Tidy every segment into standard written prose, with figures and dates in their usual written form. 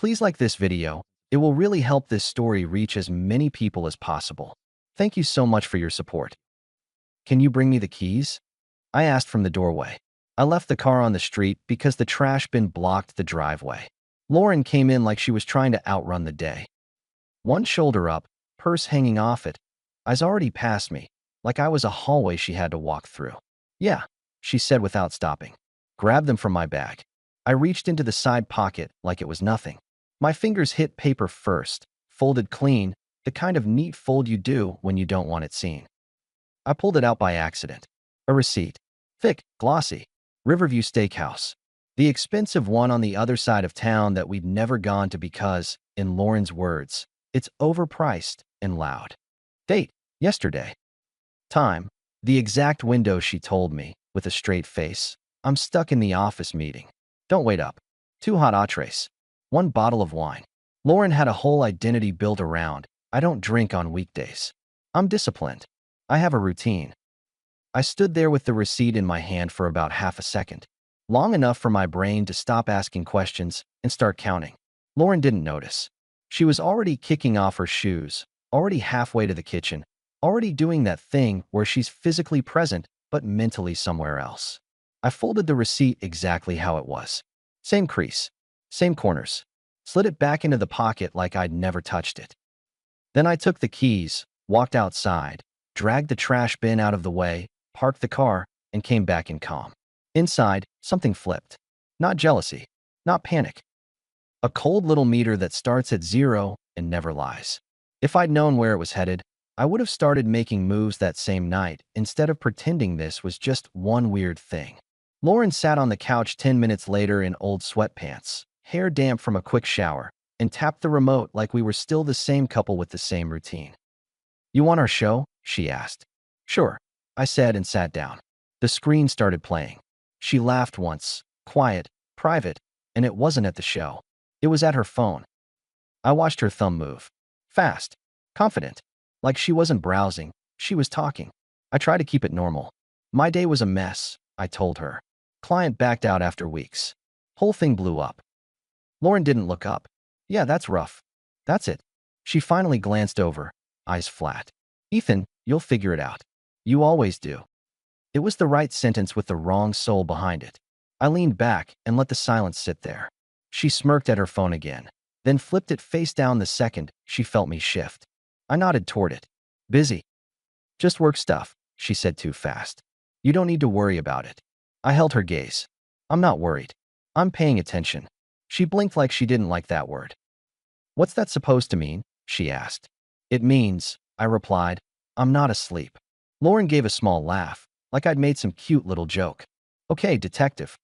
Please like this video. It will really help this story reach as many people as possible. Thank you so much for your support. Can you bring me the keys? I asked from the doorway. I left the car on the street because the trash bin blocked the driveway. Lauren came in like she was trying to outrun the day. One shoulder up, purse hanging off it. Eyes already past me, like I was a hallway she had to walk through. Yeah, she said without stopping. Grabbed them from my bag. I reached into the side pocket like it was nothing. My fingers hit paper first, folded clean, the kind of neat fold you do when you don't want it seen. I pulled it out by accident. A receipt. Thick, glossy. Riverview Steakhouse. The expensive one on the other side of town that we'd never gone to because, in Lauren's words, it's overpriced and loud. Date, yesterday. Time, the exact window she told me, with a straight face. I'm stuck in the office meeting. Don't wait up. 2 hot entrees. 1 bottle of wine. Lauren had a whole identity built around, I don't drink on weekdays. I'm disciplined. I have a routine. I stood there with the receipt in my hand for about half a second, long enough for my brain to stop asking questions and start counting. Lauren didn't notice. She was already kicking off her shoes, already halfway to the kitchen, already doing that thing where she's physically present but mentally somewhere else. I folded the receipt exactly how it was. Same crease, same corners. Slid it back into the pocket like I'd never touched it. Then I took the keys, walked outside, dragged the trash bin out of the way, parked the car, and came back in calm. Inside, something flipped. Not jealousy, not panic. A cold little meter that starts at 0 and never lies. If I'd known where it was headed, I would have started making moves that same night instead of pretending this was just one weird thing. Lauren sat on the couch 10 minutes later in old sweatpants, hair damp from a quick shower, and tapped the remote like we were still the same couple with the same routine. "You want our show?" she asked. "Sure," I said and sat down. The screen started playing. She laughed once, quiet, private, and it wasn't at the show. It was at her phone. I watched her thumb move. Fast, confident, like she wasn't browsing, she was talking. I tried to keep it normal. My day was a mess, I told her. Client backed out after weeks. Whole thing blew up. Lauren didn't look up. "Yeah, that's rough. That's it." She finally glanced over, eyes flat. "Ethan, you'll figure it out. You always do." It was the right sentence with the wrong soul behind it. I leaned back and let the silence sit there. She smirked at her phone again, then flipped it face down the second she felt me shift. I nodded toward it. "Busy. Just work stuff," she said too fast. "You don't need to worry about it." I held her gaze. "I'm not worried. I'm paying attention." She blinked like she didn't like that word. "What's that supposed to mean?" she asked. "It means," I replied, "I'm not asleep." Lauren gave a small laugh, like I'd made some cute little joke. "Okay, detective."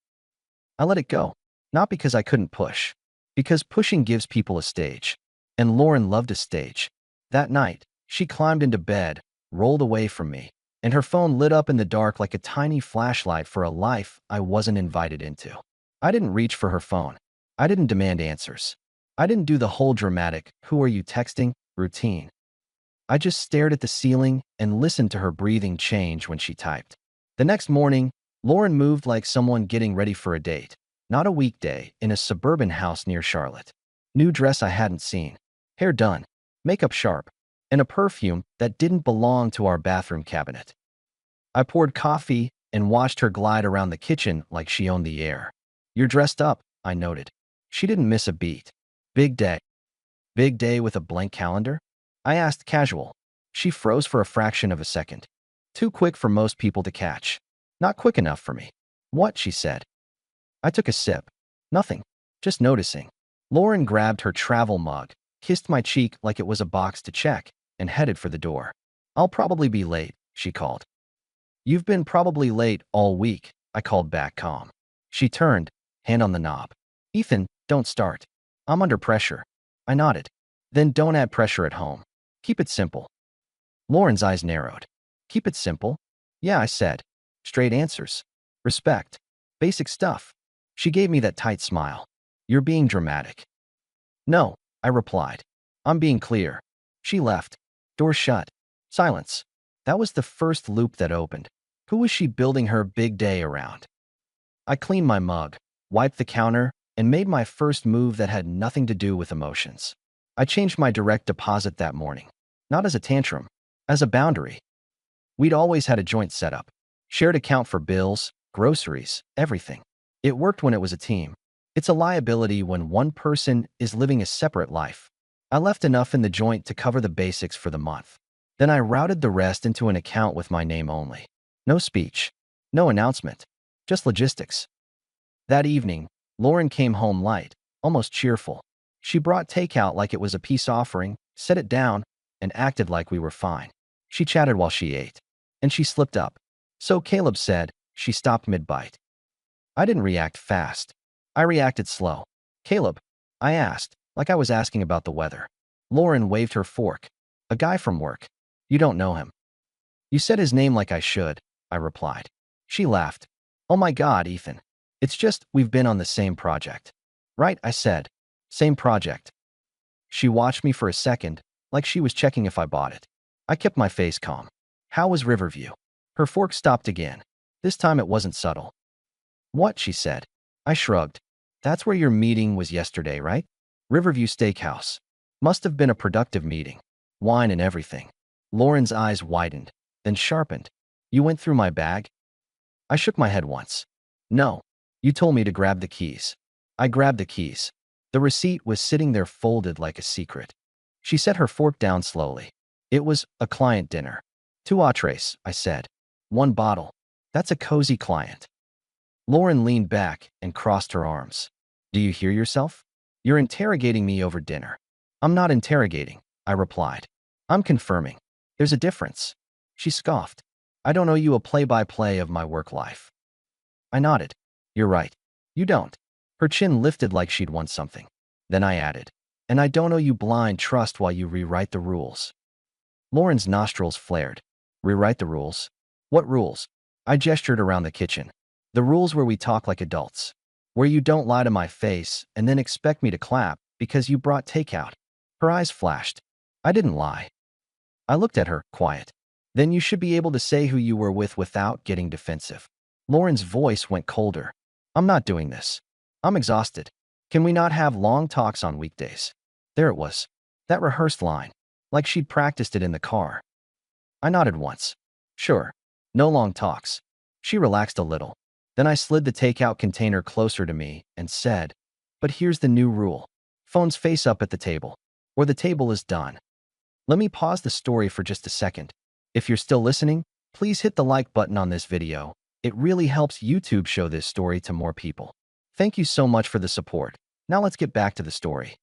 I let it go, not because I couldn't push, because pushing gives people a stage. And Lauren loved a stage. That night, she climbed into bed, rolled away from me, and her phone lit up in the dark like a tiny flashlight for a life I wasn't invited into. I didn't reach for her phone. I didn't demand answers. I didn't do the whole dramatic, "Who are you texting?" routine. I just stared at the ceiling and listened to her breathing change when she typed. The next morning, Lauren moved like someone getting ready for a date, not a weekday, in a suburban house near Charlotte. New dress I hadn't seen, hair done, makeup sharp, and a perfume that didn't belong to our bathroom cabinet. I poured coffee and watched her glide around the kitchen like she owned the air. "You're dressed up," I noted. She didn't miss a beat. "Big day." "Big day with a blank calendar?" I asked casual. She froze for a fraction of a second. Too quick for most people to catch. Not quick enough for me. "What?" she said. I took a sip. Nothing. Just noticing. Lauren grabbed her travel mug, kissed my cheek like it was a box to check, and headed for the door. "I'll probably be late," she called. "You've been probably late all week," I called back calm. She turned, hand on the knob. "Ethan, don't start. I'm under pressure." I nodded. "Then don't add pressure at home. Keep it simple." Lauren's eyes narrowed. "Keep it simple?" "Yeah," I said. "Straight answers. Respect. Basic stuff." She gave me that tight smile. "You're being dramatic." "No," I replied. "I'm being clear." She left. Door shut. Silence. That was the first loop that opened. Who was she building her big day around? I cleaned my mug, wiped the counter, and made my first move that had nothing to do with emotions. I changed my direct deposit that morning, not as a tantrum, as a boundary. We'd always had a joint setup, shared account for bills, groceries, everything. It worked when it was a team. It's a liability when one person is living a separate life. I left enough in the joint to cover the basics for the month. Then I routed the rest into an account with my name only. No speech, no announcement, just logistics. That evening, Lauren came home light, almost cheerful. She brought takeout like it was a peace offering, set it down, and acted like we were fine. She chatted while she ate. And she slipped up. So Caleb said, she stopped mid-bite. I didn't react fast. I reacted slow. Caleb, I asked, like I was asking about the weather. Lauren waved her fork. A guy from work. You don't know him. You said his name like I should, I replied. She laughed. Oh my God, Ethan. It's just, we've been on the same project. Right, I said. Same project. She watched me for a second, like she was checking if I bought it. I kept my face calm. How was Riverview? Her fork stopped again. This time it wasn't subtle. What, she said. I shrugged. That's where your meeting was yesterday, right? Riverview Steakhouse. Must have been a productive meeting. Wine and everything. Lauren's eyes widened, then sharpened. You went through my bag? I shook my head once. No. You told me to grab the keys. I grabbed the keys. The receipt was sitting there folded like a secret. She set her fork down slowly. It was a client dinner. 2 entrees, I said. 1 bottle. That's a cozy client. Lauren leaned back and crossed her arms. Do you hear yourself? You're interrogating me over dinner. I'm not interrogating, I replied. I'm confirming. There's a difference. She scoffed. I don't owe you a play-by-play of my work life. I nodded. You're right. You don't. Her chin lifted like she'd won something. Then I added, and I don't owe you blind trust while you rewrite the rules. Lauren's nostrils flared. Rewrite the rules? What rules? I gestured around the kitchen. The rules where we talk like adults. Where you don't lie to my face and then expect me to clap because you brought takeout. Her eyes flashed. I didn't lie. I looked at her, quiet. Then you should be able to say who you were with without getting defensive. Lauren's voice went colder. I'm not doing this. I'm exhausted. Can we not have long talks on weekdays? There it was. That rehearsed line. Like she'd practiced it in the car. I nodded once. Sure. No long talks. She relaxed a little. Then I slid the takeout container closer to me and said, but here's the new rule. Phones face up at the table, or the table is done. Let me pause the story for just a second. If you're still listening, please hit the like button on this video. It really helps YouTube show this story to more people. Thank you so much for the support. Now let's get back to the story.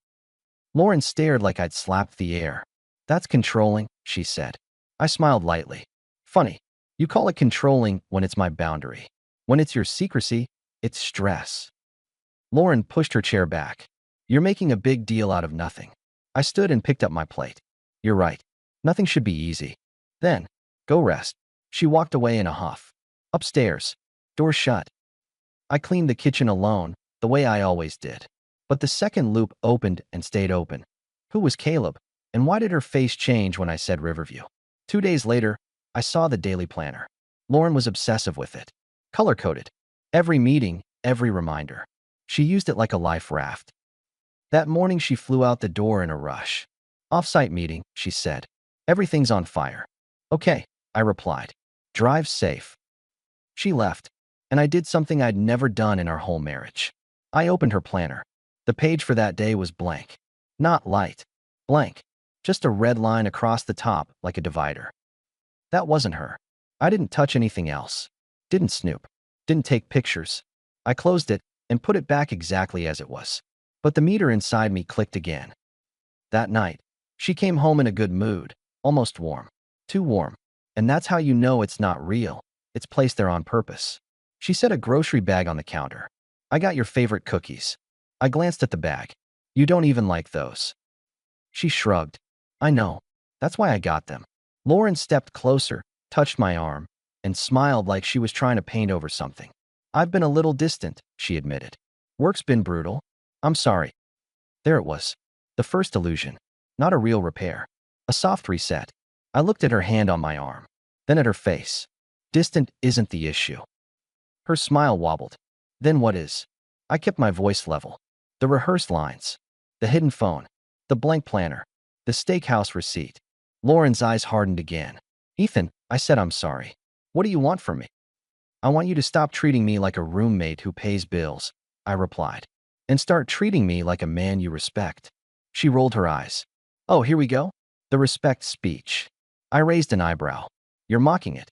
Lauren stared like I'd slapped the air. That's controlling, she said. I smiled lightly. Funny. You call it controlling when it's my boundary. When it's your secrecy, it's stress. Lauren pushed her chair back. You're making a big deal out of nothing. I stood and picked up my plate. You're right. Nothing should be easy. Then, go rest. She walked away in a huff. Upstairs. Door shut. I cleaned the kitchen alone, the way I always did. But the second loop opened and stayed open. Who was Caleb? And why did her face change when I said Riverview? 2 days later, I saw the daily planner. Lauren was obsessive with it. Color-coded. Every meeting, every reminder. She used it like a life raft. That morning she flew out the door in a rush. Off-site meeting, she said. Everything's on fire. Okay, I replied. Drive safe. She left, and I did something I'd never done in our whole marriage. I opened her planner. The page for that day was blank. Not light. Blank. Just a red line across the top like a divider. That wasn't her. I didn't touch anything else. Didn't snoop. Didn't take pictures. I closed it and put it back exactly as it was. But the meter inside me clicked again. That night, she came home in a good mood, almost warm. Too warm. And that's how you know it's not real. It's placed there on purpose. She set a grocery bag on the counter. I got your favorite cookies. I glanced at the bag. You don't even like those. She shrugged. I know. That's why I got them. Lauren stepped closer, touched my arm, and smiled like she was trying to paint over something. I've been a little distant, she admitted. Work's been brutal. I'm sorry. There it was. The first illusion. Not a real repair. A soft reset. I looked at her hand on my arm. Then at her face. Distant isn't the issue. Her smile wobbled. Then what is? I kept my voice level. The rehearsed lines. The hidden phone. The blank planner. The steakhouse receipt. Lauren's eyes hardened again. Ethan, I said I'm sorry. What do you want from me? I want you to stop treating me like a roommate who pays bills, I replied, and start treating me like a man you respect. She rolled her eyes. Oh, here we go? The respect speech. I raised an eyebrow. You're mocking it.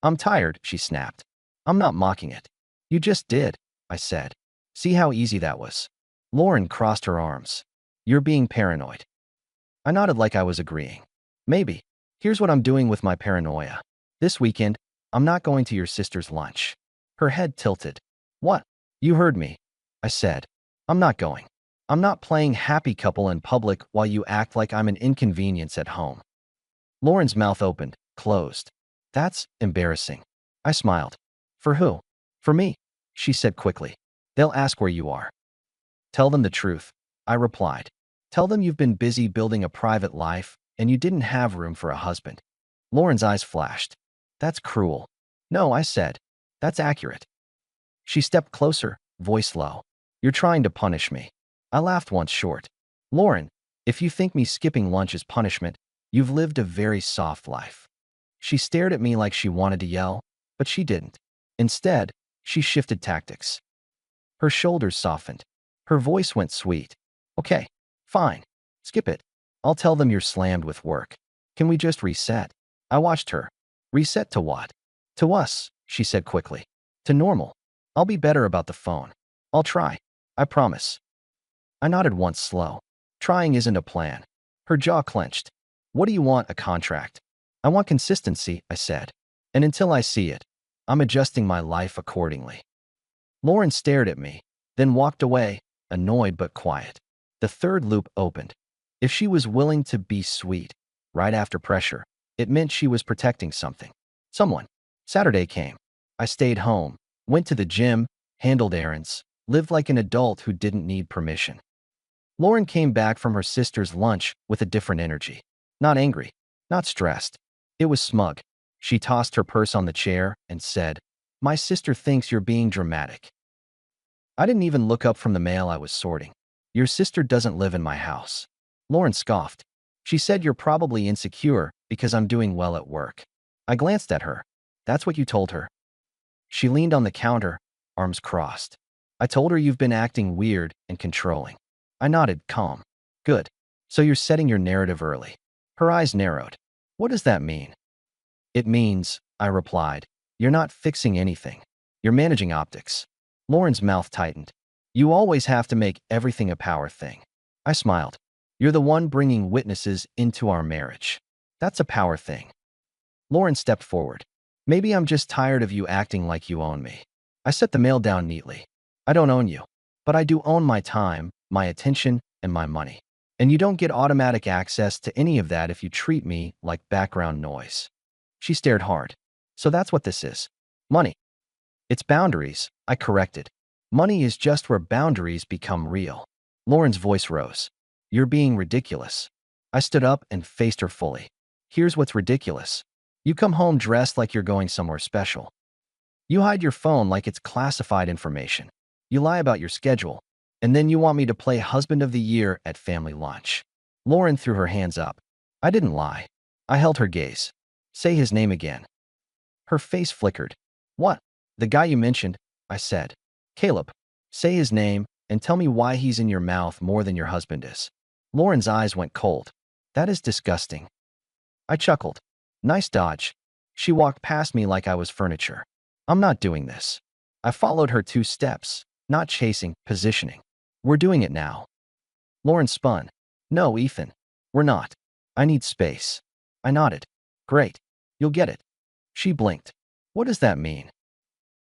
I'm tired, she snapped. I'm not mocking it. You just did, I said. See how easy that was? Lauren crossed her arms. You're being paranoid. I nodded like I was agreeing. Maybe. Here's what I'm doing with my paranoia. This weekend, I'm not going to your sister's lunch. Her head tilted. What? You heard me. I said. I'm not going. I'm not playing happy couple in public while you act like I'm an inconvenience at home. Lauren's mouth opened, closed. That's embarrassing. I smiled. For who? For me, she said quickly. They'll ask where you are. Tell them the truth, I replied. Tell them you've been busy building a private life and you didn't have room for a husband. Lauren's eyes flashed. That's cruel. No, I said. That's accurate. She stepped closer, voice low. You're trying to punish me. I laughed once short. Lauren, if you think me skipping lunch is punishment, you've lived a very soft life. She stared at me like she wanted to yell, but she didn't. Instead, she shifted tactics. Her shoulders softened. Her voice went sweet. Okay, fine. Skip it. I'll tell them you're slammed with work. Can we just reset? I watched her. Reset to what? To us, she said quickly. To normal. I'll be better about the phone. I'll try. I promise. I nodded once slow. Trying isn't a plan. Her jaw clenched. What do you want, a contract? I want consistency, I said. And until I see it, I'm adjusting my life accordingly. Lauren stared at me, then walked away, annoyed but quiet. The third loop opened. If she was willing to be sweet, right after pressure, it meant she was protecting something. Someone. Saturday came. I stayed home, went to the gym, handled errands, lived like an adult who didn't need permission. Lauren came back from her sister's lunch with a different energy. Not angry, not stressed. It was smug. She tossed her purse on the chair and said, My sister thinks you're being dramatic. I didn't even look up from the mail I was sorting. Your sister doesn't live in my house. Lauren scoffed. She said you're probably insecure because I'm doing well at work. I glanced at her. That's what you told her. She leaned on the counter, arms crossed. I told her you've been acting weird and controlling. I nodded, calm. Good. So you're setting your narrative early. Her eyes narrowed. What does that mean? It means, I replied, you're not fixing anything. You're managing optics. Lauren's mouth tightened. You always have to make everything a power thing. I smiled. You're the one bringing witnesses into our marriage. That's a power thing. Lauren stepped forward. Maybe I'm just tired of you acting like you own me. I set the mail down neatly. I don't own you, but I do own my time, my attention, and my money. And you don't get automatic access to any of that if you treat me like background noise. She stared hard. So that's what this is. Money. It's boundaries, I corrected. Money is just where boundaries become real. Lauren's voice rose. You're being ridiculous. I stood up and faced her fully. Here's what's ridiculous. You come home dressed like you're going somewhere special. You hide your phone like it's classified information. You lie about your schedule. And then you want me to play husband of the year at family lunch. Lauren threw her hands up. I didn't lie. I held her gaze. Say his name again. Her face flickered. What? The guy you mentioned, I said. Caleb. Say his name and tell me why he's in your mouth more than your husband is. Lauren's eyes went cold. That is disgusting. I chuckled. Nice dodge. She walked past me like I was furniture. I'm not doing this. I followed her 2 steps, not chasing, positioning. We're doing it now. Lauren spun. No, Ethan. We're not. I need space. I nodded. Great. You'll get it. She blinked. What does that mean?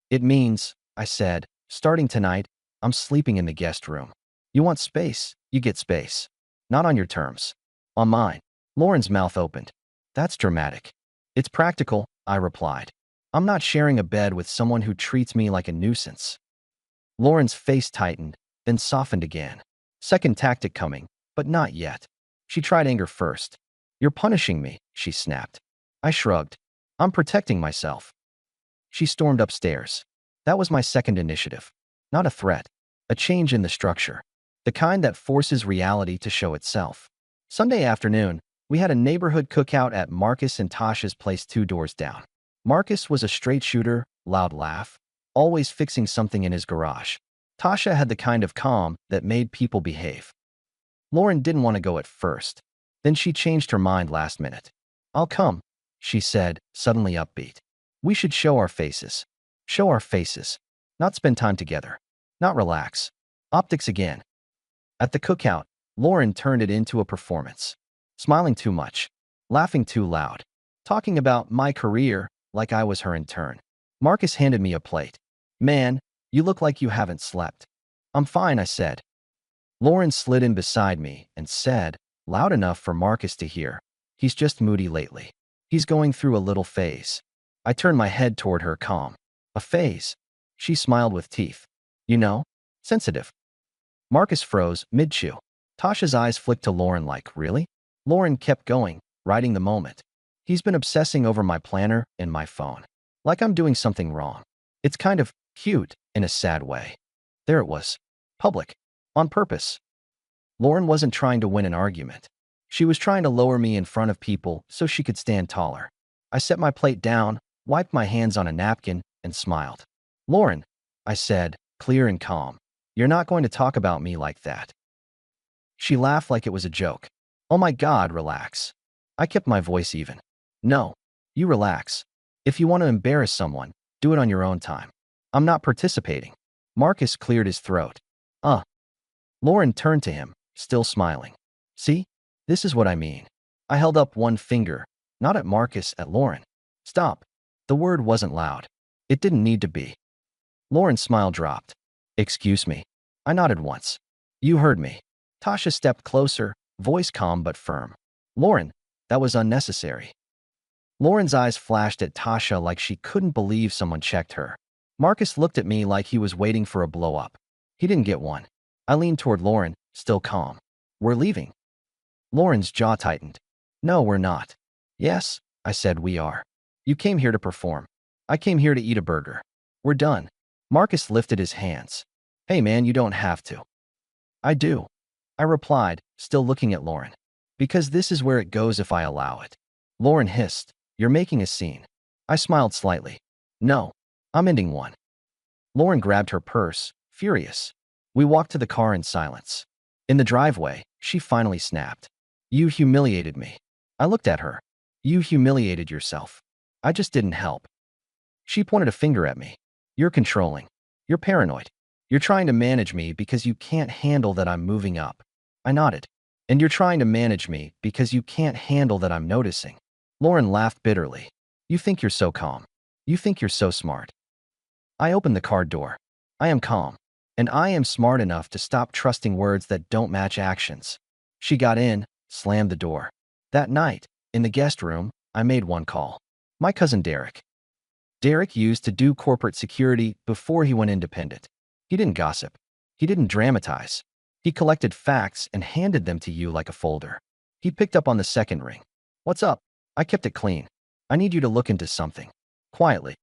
It means, I said, starting tonight, I'm sleeping in the guest room. You want space, you get space. Not on your terms. On mine. Lauren's mouth opened. That's dramatic. It's practical, I replied. I'm not sharing a bed with someone who treats me like a nuisance. Lauren's face tightened, then softened again. Second tactic coming, but not yet. She tried anger first. You're punishing me, she snapped. I shrugged. I'm protecting myself. She stormed upstairs. That was my second initiative. Not a threat. A change in the structure. The kind that forces reality to show itself. Sunday afternoon, we had a neighborhood cookout at Marcus and Tasha's place 2 doors down. Marcus was a straight shooter, loud laugh, always fixing something in his garage. Tasha had the kind of calm that made people behave. Lauren didn't want to go at first. Then she changed her mind last minute. "I'll come," she said, suddenly upbeat. "We should show our faces. Show our faces. Not spend time together. Not relax. Optics again." At the cookout, Lauren turned it into a performance. Smiling too much. Laughing too loud. Talking about my career like I was her intern. Marcus handed me a plate. "Man, you look like you haven't slept." "I'm fine," I said. Lauren slid in beside me and said, loud enough for Marcus to hear, "He's just moody lately. He's going through a little phase." I turned my head toward her, calm. "A phase?" She smiled with teeth. "You know, sensitive." Marcus froze, mid-chew. Tasha's eyes flicked to Lauren like, "Really?" Lauren kept going, riding the moment. "He's been obsessing over my planner and my phone. Like I'm doing something wrong. It's kind of cute in a sad way." There it was. Public. On purpose. Lauren wasn't trying to win an argument. She was trying to lower me in front of people so she could stand taller. I set my plate down, wiped my hands on a napkin, and smiled. "Lauren," I said, clear and calm, "you're not going to talk about me like that." She laughed like it was a joke. "Oh my God, relax." I kept my voice even. "No, you relax. If you want to embarrass someone, do it on your own time. I'm not participating." Marcus cleared his throat. Lauren turned to him, still smiling. "See? This is what I mean." I held up one finger, not at Marcus, at Lauren. "Stop." The word wasn't loud. It didn't need to be. Lauren's smile dropped. "Excuse me." I nodded once. "You heard me." Tasha stepped closer, voice calm but firm. "Lauren, that was unnecessary." Lauren's eyes flashed at Tasha like she couldn't believe someone checked her. Marcus looked at me like he was waiting for a blow-up. He didn't get one. I leaned toward Lauren, still calm. "We're leaving." Lauren's jaw tightened. "No, we're not." "Yes," I said, "we are. You came here to perform. I came here to eat a burger. We're done." Marcus lifted his hands. "Hey man, you don't have to." "I do," I replied, still looking at Lauren. "Because this is where it goes if I allow it." Lauren hissed, "You're making a scene." I smiled slightly. "No, I'm ending one." Lauren grabbed her purse, furious. We walked to the car in silence. In the driveway, she finally snapped. "You humiliated me." I looked at her. "You humiliated yourself. I just didn't help." She pointed a finger at me. "You're controlling. You're paranoid. You're trying to manage me because you can't handle that I'm moving up." I nodded. "And you're trying to manage me because you can't handle that I'm noticing." Lauren laughed bitterly. "You think you're so calm. You think you're so smart." I opened the car door. I am calm. And I am smart enough to stop trusting words that don't match actions. She got in, slammed the door. That night, in the guest room, I made one call. My cousin Derek. Derek used to do corporate security before he went independent. He didn't gossip. He didn't dramatize. He collected facts and handed them to you like a folder. He picked up on the second ring. "What's up?" I kept it clean. "I need you to look into something." Quietly.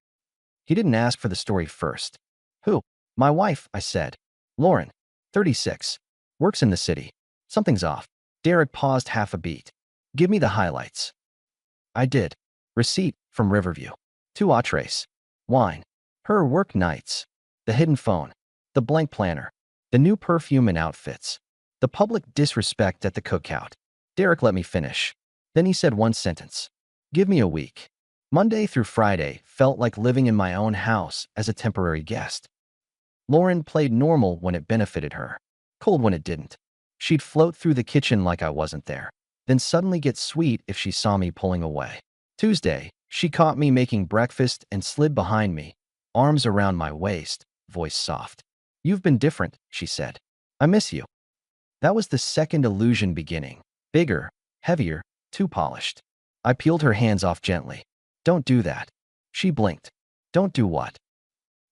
He didn't ask for the story first. "Who?" "My wife," I said. "Lauren, 36. Works in the city. Something's off." Derek paused half a beat. "Give me the highlights." I did. Receipt from Riverview. 2 entrees. Wine. Her work nights. The hidden phone. The blank planner. The new perfume and outfits. The public disrespect at the cookout. Derek let me finish. Then he said one sentence. "Give me a week." Monday through Friday felt like living in my own house as a temporary guest. Lauren played normal when it benefited her, cold when it didn't. She'd float through the kitchen like I wasn't there, then suddenly get sweet if she saw me pulling away. Tuesday, she caught me making breakfast and slid behind me, arms around my waist, voice soft. "You've been different," she said. "I miss you." That was the second illusion beginning. Bigger, heavier, too polished. I peeled her hands off gently. "Don't do that." She blinked. "Don't do what?"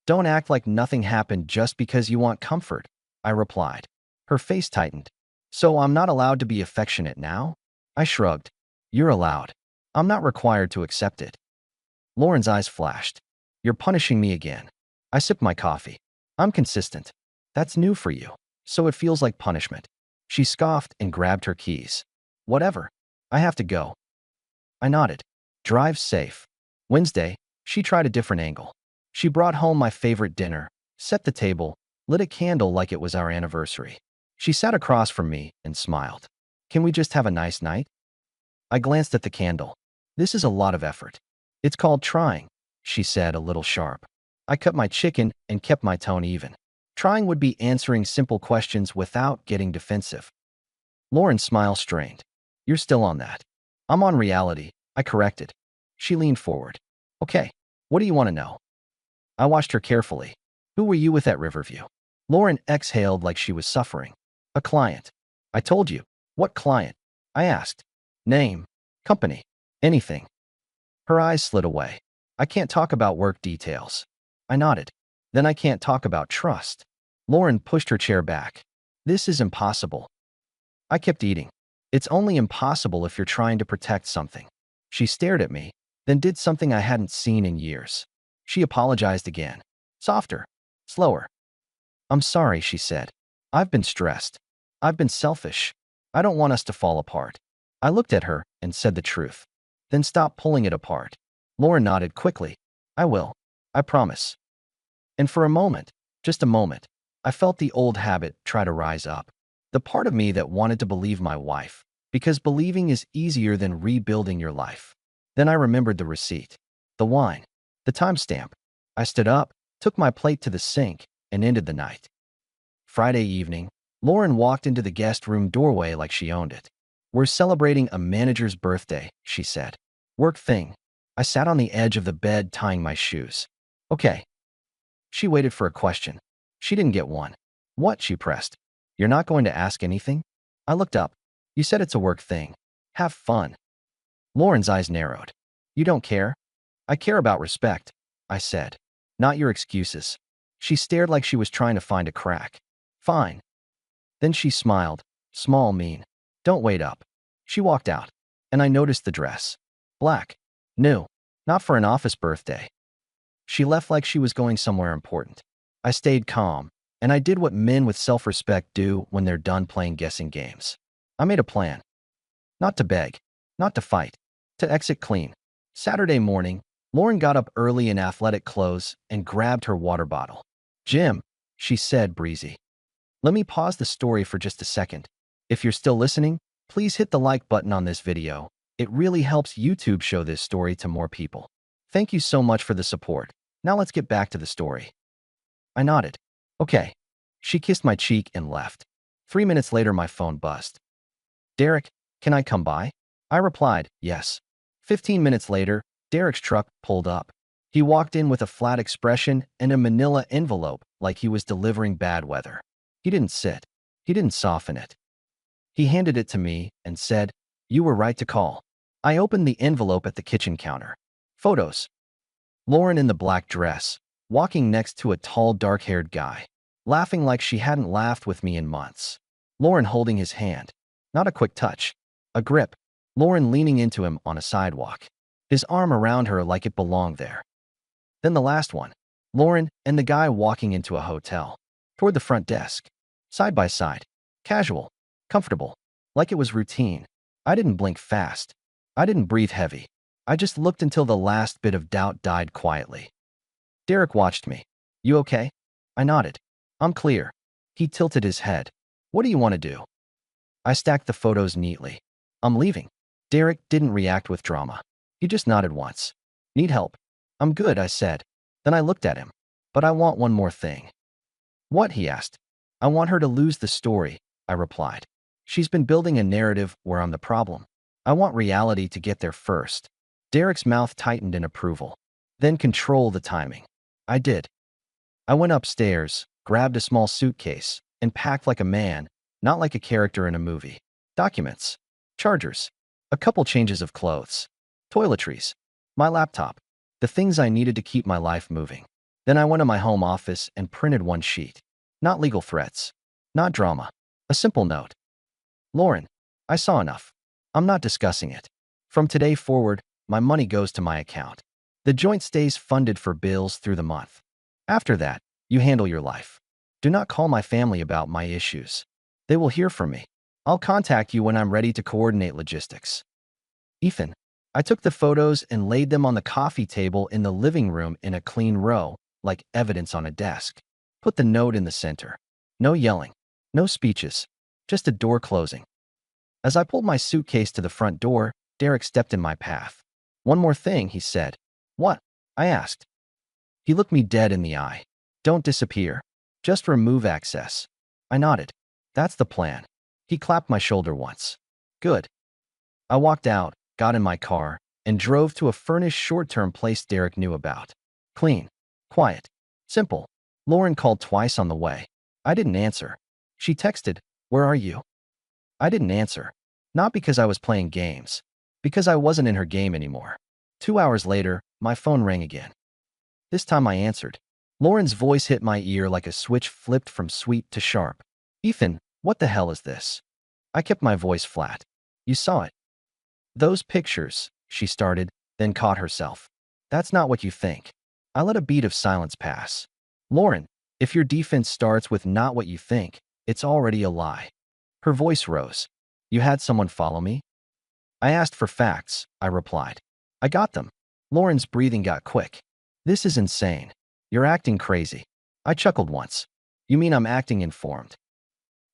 "Don't act like nothing happened just because you want comfort," I replied. Her face tightened. "So I'm not allowed to be affectionate now?" I shrugged. "You're allowed. I'm not required to accept it." Lauren's eyes flashed. "You're punishing me again." I sipped my coffee. "I'm consistent." That's new for you. So it feels like punishment. She scoffed and grabbed her keys. Whatever. I have to go. I nodded. Drive safe. Wednesday, she tried a different angle. She brought home my favorite dinner, set the table, lit a candle like it was our anniversary. She sat across from me and smiled. Can we just have a nice night? I glanced at the candle. This is a lot of effort. It's called trying, she said, a little sharp. I cut my chicken and kept my tone even. Trying would be answering simple questions without getting defensive. Lauren's smile strained. You're still on that. I'm on reality, I corrected. She leaned forward. Okay, what do you want to know? I watched her carefully. Who were you with at Riverview? Lauren exhaled like she was suffering. A client. I told you. What client? I asked. Name. Company. Anything. Her eyes slid away. I can't talk about work details. I nodded. Then I can't talk about trust. Lauren pushed her chair back. This is impossible. I kept eating. It's only impossible if you're trying to protect something. She stared at me, then did something I hadn't seen in years. She apologized again. Softer. Slower. I'm sorry, she said. I've been stressed. I've been selfish. I don't want us to fall apart. I looked at her and said the truth. Then stop pulling it apart. Lauren nodded quickly. I will. I promise. And for a moment, just a moment, I felt the old habit try to rise up. The part of me that wanted to believe my wife, because believing is easier than rebuilding your life. Then I remembered the receipt, the wine, the timestamp. I stood up, took my plate to the sink, and ended the night. Friday evening, Lauren walked into the guest room doorway like she owned it. We're celebrating a manager's birthday, she said. Work thing. I sat on the edge of the bed tying my shoes. Okay. She waited for a question. She didn't get one. What? She pressed. You're not going to ask anything? I looked up. You said it's a work thing. Have fun. Lauren's eyes narrowed. You don't care? I care about respect, I said. Not your excuses. She stared like she was trying to find a crack. Fine. Then she smiled. Small, mean. Don't wait up. She walked out, and I noticed the dress. Black. New. Not for an office birthday. She left like she was going somewhere important. I stayed calm, and I did what men with self-respect do when they're done playing guessing games. I made a plan. Not to beg. Not to fight. To exit clean. Saturday morning, Lauren got up early in athletic clothes and grabbed her water bottle. Jim, she said, breezy. Let me pause the story for just a second. If you're still listening, please hit the like button on this video. It really helps YouTube show this story to more people. Thank you so much for the support. Now let's get back to the story. I nodded. Okay. She kissed my cheek and left. 3 minutes later, my phone buzzed. Derek, can I come by? I replied, yes. 15 minutes later, Derek's truck pulled up. He walked in with a flat expression and a manila envelope like he was delivering bad weather. He didn't sit. He didn't soften it. He handed it to me and said, You were right to call. I opened the envelope at the kitchen counter. Photos. Lauren in the black dress, walking next to a tall, dark-haired guy, laughing like she hadn't laughed with me in months. Lauren holding his hand. Not a quick touch. A grip. Lauren leaning into him on a sidewalk. His arm around her like it belonged there. Then the last one. Lauren and the guy walking into a hotel. Toward the front desk. Side by side. Casual. Comfortable. Like it was routine. I didn't blink fast. I didn't breathe heavy. I just looked until the last bit of doubt died quietly. Derek watched me. You okay? I nodded. I'm clear. He tilted his head. What do you want to do? I stacked the photos neatly. I'm leaving. Derek didn't react with drama. He just nodded once. Need help? I'm good, I said. Then I looked at him. But I want one more thing. What? He asked. I want her to lose the story, I replied. She's been building a narrative where I'm the problem. I want reality to get there first. Derek's mouth tightened in approval. Then control the timing. I did. I went upstairs, grabbed a small suitcase, and packed like a man, not like a character in a movie. Documents. Chargers. A couple changes of clothes. Toiletries. My laptop. The things I needed to keep my life moving. Then I went to my home office and printed one sheet. Not legal threats. Not drama. A simple note. Lauren, I saw enough. I'm not discussing it. From today forward, my money goes to my account. The joint stays funded for bills through the month. After that, you handle your life. Do not call my family about my issues. They will hear from me. I'll contact you when I'm ready to coordinate logistics. Ethan. I took the photos and laid them on the coffee table in the living room in a clean row, like evidence on a desk. Put the note in the center. No yelling. No speeches. Just a door closing. As I pulled my suitcase to the front door, Derek stepped in my path. One more thing, he said. What? I asked. He looked me dead in the eye. Don't disappear. Just remove access. I nodded. That's the plan. He clapped my shoulder once. Good. I walked out, got in my car, and drove to a furnished short-term place Derek knew about. Clean. Quiet. Simple. Lauren called twice on the way. I didn't answer. She texted, "Where are you?" I didn't answer. Not because I was playing games. Because I wasn't in her game anymore. 2 hours later, my phone rang again. This time I answered. Lauren's voice hit my ear like a switch flipped from sweet to sharp. Ethan, what the hell is this? I kept my voice flat. You saw it. Those pictures, she started, then caught herself. That's not what you think. I let a beat of silence pass. Lauren, if your defense starts with not what you think, it's already a lie. Her voice rose. You had someone follow me? I asked for facts, I replied. I got them. Lauren's breathing got quick. This is insane. You're acting crazy. I chuckled once. You mean I'm acting informed?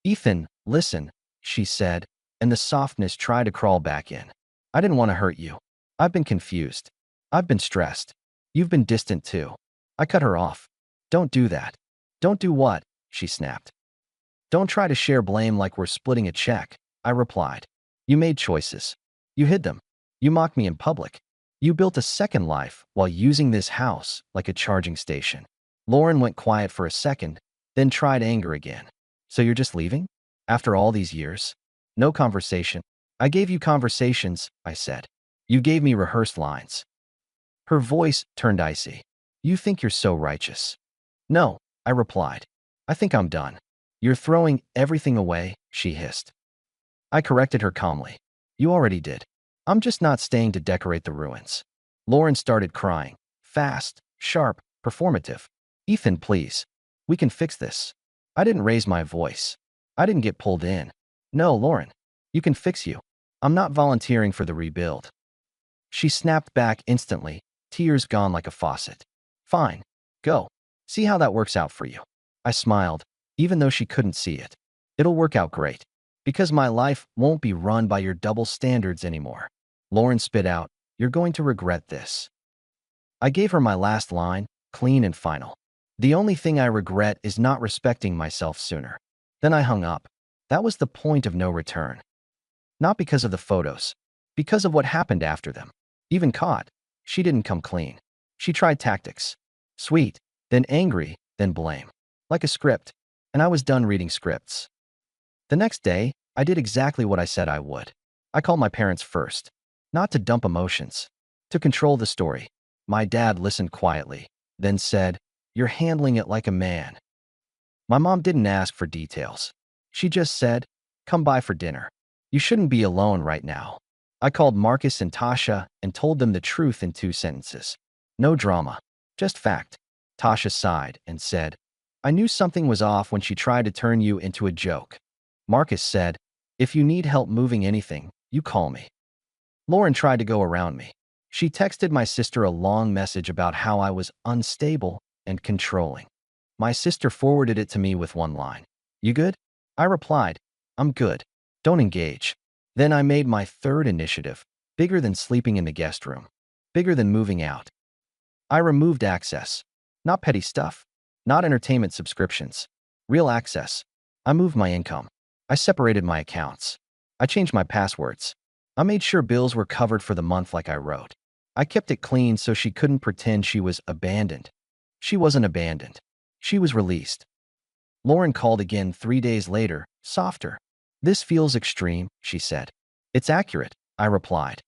Ethan, listen, she said, and the softness tried to crawl back in. I didn't want to hurt you. I've been confused. I've been stressed. You've been distant too. I cut her off. Don't do that. Don't do what? She snapped. Don't try to share blame like we're splitting a check, I replied. You made choices. You hid them. You mocked me in public. You built a second life while using this house like a charging station. Lauren went quiet for a second, then tried anger again. So you're just leaving? After all these years? No conversation. I gave you conversations, I said. You gave me rehearsed lines. Her voice turned icy. You think you're so righteous. No, I replied. I think I'm done. You're throwing everything away, she hissed. I corrected her calmly. You already did. I'm just not staying to decorate the ruins. Lauren started crying. Fast, sharp, performative. Ethan, please. We can fix this. I didn't raise my voice. I didn't get pulled in. No, Lauren. You can fix you. I'm not volunteering for the rebuild. She snapped back instantly, tears gone like a faucet. Fine. Go. See how that works out for you. I smiled, even though she couldn't see it. It'll work out great. Because my life won't be run by your double standards anymore. Lauren spit out, you're going to regret this. I gave her my last line, clean and final. The only thing I regret is not respecting myself sooner. Then I hung up. That was the point of no return. Not because of the photos. Because of what happened after them. Even caught, she didn't come clean. She tried tactics. Sweet, then angry, then blame. Like a script. And I was done reading scripts. The next day, I did exactly what I said I would. I called my parents first. Not to dump emotions. To control the story. My dad listened quietly, then said, "You're handling it like a man." My mom didn't ask for details. She just said, "Come by for dinner. You shouldn't be alone right now." I called Marcus and Tasha and told them the truth in 2 sentences. No drama, just fact. Tasha sighed and said, "I knew something was off when she tried to turn you into a joke." Marcus said, "If you need help moving anything, you call me." Lauren tried to go around me. She texted my sister a long message about how I was unstable and controlling. My sister forwarded it to me with one line. You good? I replied, I'm good. Don't engage. Then I made my third initiative, bigger than sleeping in the guest room, bigger than moving out. I removed access. Not petty stuff. Not entertainment subscriptions. Real access. I moved my income. I separated my accounts. I changed my passwords. I made sure bills were covered for the month like I wrote. I kept it clean so she couldn't pretend she was abandoned. She wasn't abandoned. She was released. Lauren called again 3 days later, softer. This feels extreme, she said. It's accurate, I replied.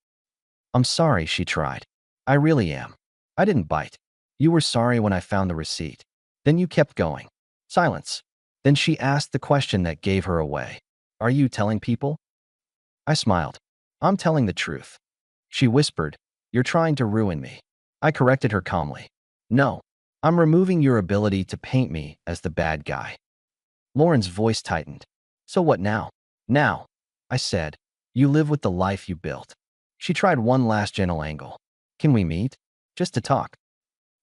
I'm sorry, she tried. I really am. I didn't bite. You were sorry when I found the receipt. Then you kept going. Silence. Then she asked the question that gave her away. Are you telling people? I smiled. I'm telling the truth. She whispered, You're trying to ruin me. I corrected her calmly. No, I'm removing your ability to paint me as the bad guy. Lauren's voice tightened. So what now? Now, I said. You live with the life you built. She tried one last gentle angle. Can we meet? Just to talk.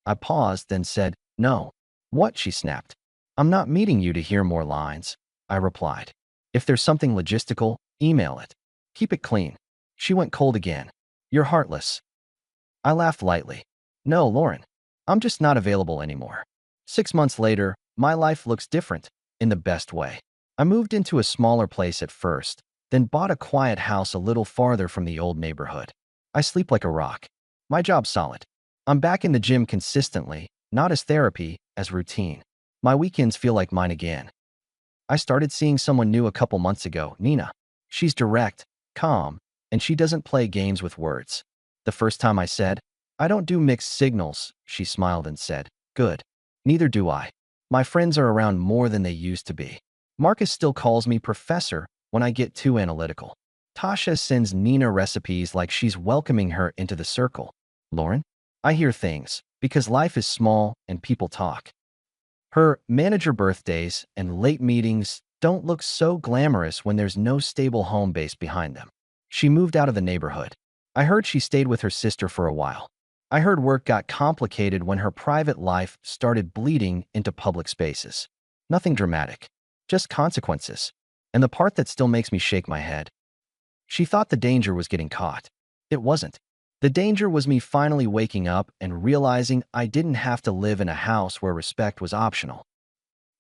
I paused, then said, no. What? She snapped. I'm not meeting you to hear more lines, I replied. If there's something logistical, email it. Keep it clean. She went cold again. You're heartless. I laughed lightly. No, Lauren. I'm just not available anymore. 6 months later, my life looks different, in the best way. I moved into a smaller place at first, then bought a quiet house a little farther from the old neighborhood. I sleep like a rock. My job's solid. I'm back in the gym consistently, not as therapy, as routine. My weekends feel like mine again. I started seeing someone new a couple months ago, Nina. She's direct, calm, and she doesn't play games with words. The first time I said, I don't do mixed signals, she smiled and said, good. Neither do I. My friends are around more than they used to be. Marcus still calls me professor when I get too analytical. Tasha sends Nina recipes like she's welcoming her into the circle. Lauren? I hear things, because life is small and people talk. Her manager birthdays and late meetings don't look so glamorous when there's no stable home base behind them. She moved out of the neighborhood. I heard she stayed with her sister for a while. I heard work got complicated when her private life started bleeding into public spaces. Nothing dramatic, just consequences. And the part that still makes me shake my head. She thought the danger was getting caught. It wasn't. The danger was me finally waking up and realizing I didn't have to live in a house where respect was optional.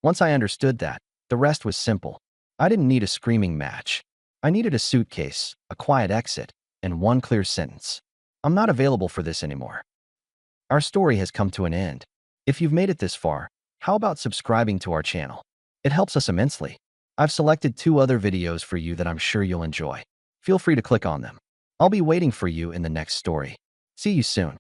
Once I understood that, the rest was simple. I didn't need a screaming match. I needed a suitcase, a quiet exit, and one clear sentence. I'm not available for this anymore. Our story has come to an end. If you've made it this far, how about subscribing to our channel? It helps us immensely. I've selected 2 other videos for you that I'm sure you'll enjoy. Feel free to click on them. I'll be waiting for you in the next story. See you soon.